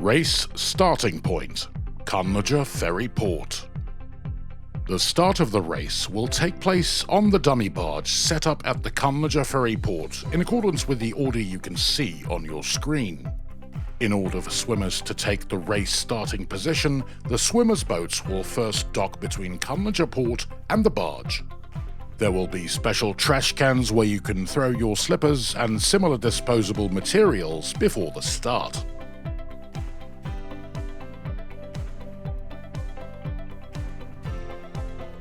Race starting point, Kanlıca Ferry Port. The start of the race will take place on the dummy barge set up at the Kanlıca Ferry Port in accordance with the order you can see on your screen. In order for swimmers to take the race starting position, the swimmers' boats will first dock between Kanlıca Port and the barge. There will be special trash cans where you can throw your slippers and similar disposable materials before the start.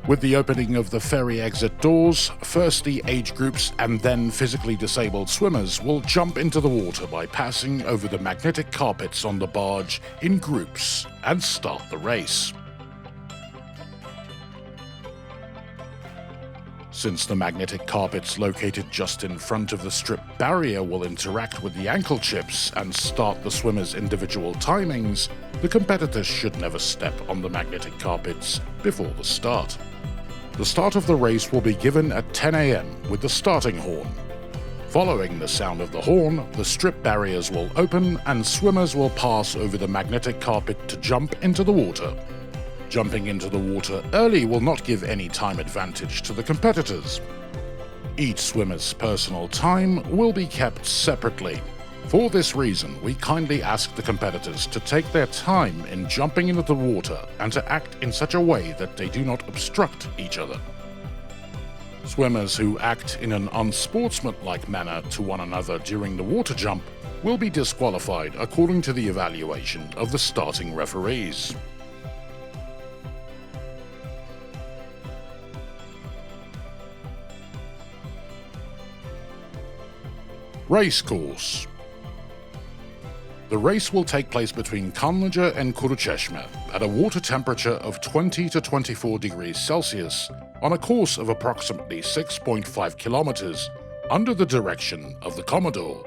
With the opening of the ferry exit doors, first the age groups and then physically disabled swimmers will jump into the water by passing over the magnetic carpets on the barge in groups and start the race. Since the magnetic carpets located just in front of the strip barrier will interact with the ankle chips and start the swimmers' individual timings, the competitors should never step on the magnetic carpets before the start. The start of the race will be given at 10 a.m. with the starting horn. Following the sound of the horn, the strip barriers will open and swimmers will pass over the magnetic carpet to jump into the water. Jumping into the water early will not give any time advantage to the competitors. Each swimmer's personal time will be kept separately. For this reason, we kindly ask the competitors to take their time in jumping into the water and to act in such a way that they do not obstruct each other. Swimmers who act in an unsportsmanlike manner to one another during the water jump will be disqualified according to the evaluation of the starting referees. Race course. The race will take place between Kanlıca and Kuruçeşme at a water temperature of 20 to 24 degrees Celsius on a course of approximately 6.5 kilometers under the direction of the Commodore.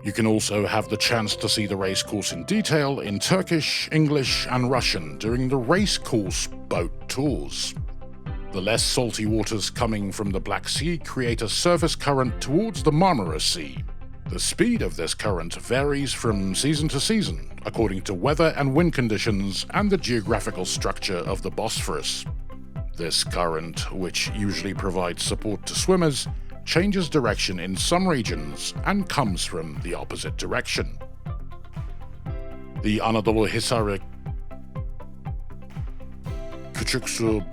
You can also have the chance to see the race course in detail in Turkish, English and Russian during the race course boat tours. The less salty waters coming from the Black Sea create a surface current towards the Marmara Sea. The speed of this current varies from season to season, according to weather and wind conditions and the geographical structure of the Bosphorus. This current, which usually provides support to swimmers, changes direction in some regions and comes from the opposite direction. The Anadolu Hisarı, Küçüksu,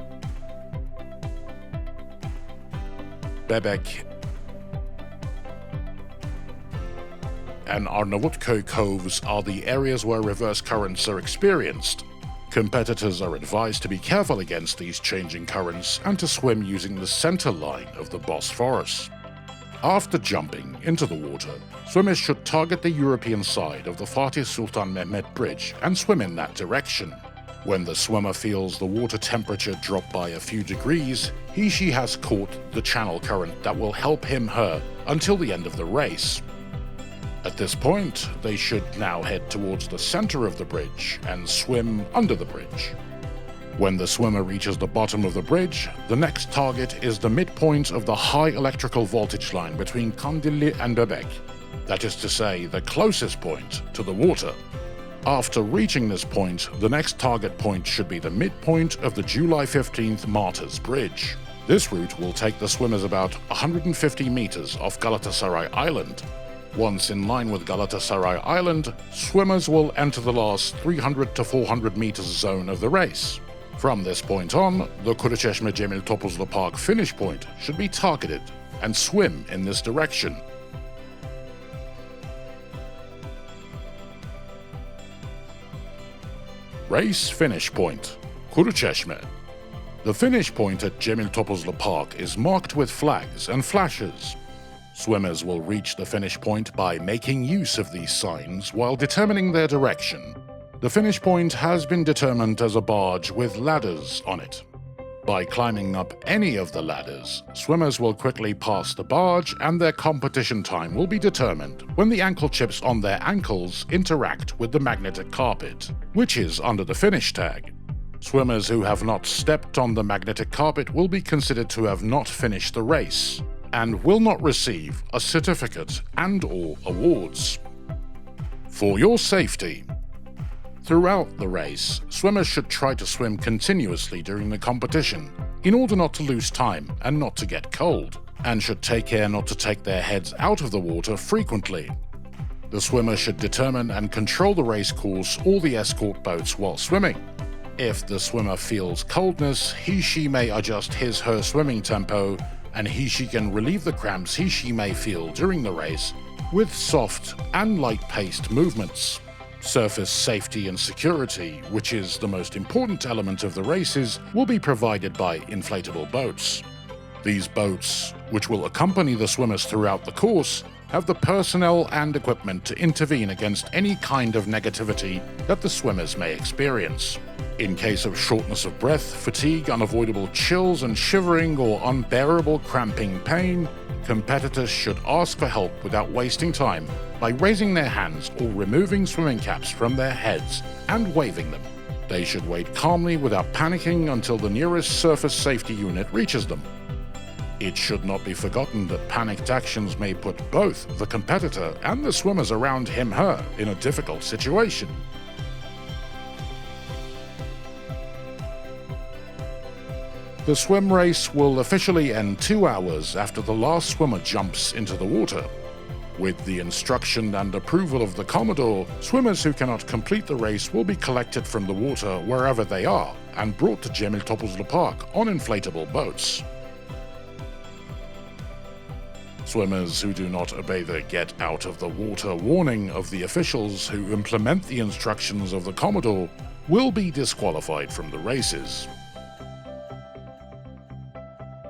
Bebek, and Arnavutköy coves are the areas where reverse currents are experienced. Competitors are advised to be careful against these changing currents and to swim using the center line of the Bosphorus. After jumping into the water, swimmers should target the European side of the Fatih Sultan Mehmet Bridge and swim in that direction. When the swimmer feels the water temperature drop by a few degrees, she has caught the channel current that will help her until the end of the race. At this point, they should now head towards the center of the bridge and swim under the bridge. When the swimmer reaches the bottom of the bridge, the next target is the midpoint of the high electrical voltage line between Kandilli and Bebek, that is to say, the closest point to the water. After reaching this point, the next target point should be the midpoint of the July 15th Martyrs Bridge. This route will take the swimmers about 150 meters off Galatasaray Island. Once in line with Galatasaray Island, swimmers will enter the last 300 to 400 meters zone of the race. From this point on, the Kuruçeşme Cemil Topuzlu Park finish point should be targeted and swim in this direction. Race finish point, Kuruçeşme. The finish point at Cemil Topuzlu Park is marked with flags and flashes. Swimmers will reach the finish point by making use of these signs while determining their direction. The finish point has been determined as a barge with ladders on it. By climbing up any of the ladders, swimmers will quickly pass the barge and their competition time will be determined when the ankle chips on their ankles interact with the magnetic carpet, which is under the finish tag. Swimmers who have not stepped on the magnetic carpet will be considered to have not finished the race and will not receive a certificate and/or awards. For your safety, Throughout the race, swimmers should try to swim continuously during the competition in order not to lose time and not to get cold, and should take care not to take their heads out of the water frequently. The swimmer should determine and control the race course or the escort boats while swimming. If the swimmer feels coldness, he/she may adjust his/her swimming tempo, and he/she can relieve the cramps he/she may feel during the race with soft and light-paced movements. Surface safety and security, which is the most important element of the races, will be provided by inflatable boats. These boats, which will accompany the swimmers throughout the course, have the personnel and equipment to intervene against any kind of negativity that the swimmers may experience. In case of shortness of breath, fatigue, unavoidable chills and shivering, or unbearable cramping pain, competitors should ask for help without wasting time by raising their hands or removing swimming caps from their heads and waving them. They should wait calmly without panicking until the nearest surface safety unit reaches them. It should not be forgotten that panicked actions may put both the competitor and the swimmers around him/her in a difficult situation. The swim race will officially end 2 hours after the last swimmer jumps into the water. With the instruction and approval of the Commodore, swimmers who cannot complete the race will be collected from the water wherever they are and brought to Cemil Topuzlu Park on inflatable boats. Swimmers who do not obey the "get out of the water" warning of the officials who implement the instructions of the Commodore will be disqualified from the races.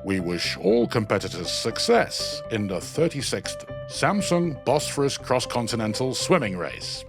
We wish all competitors success in the 36th Samsung Bosphorus Cross-Continental swimming race.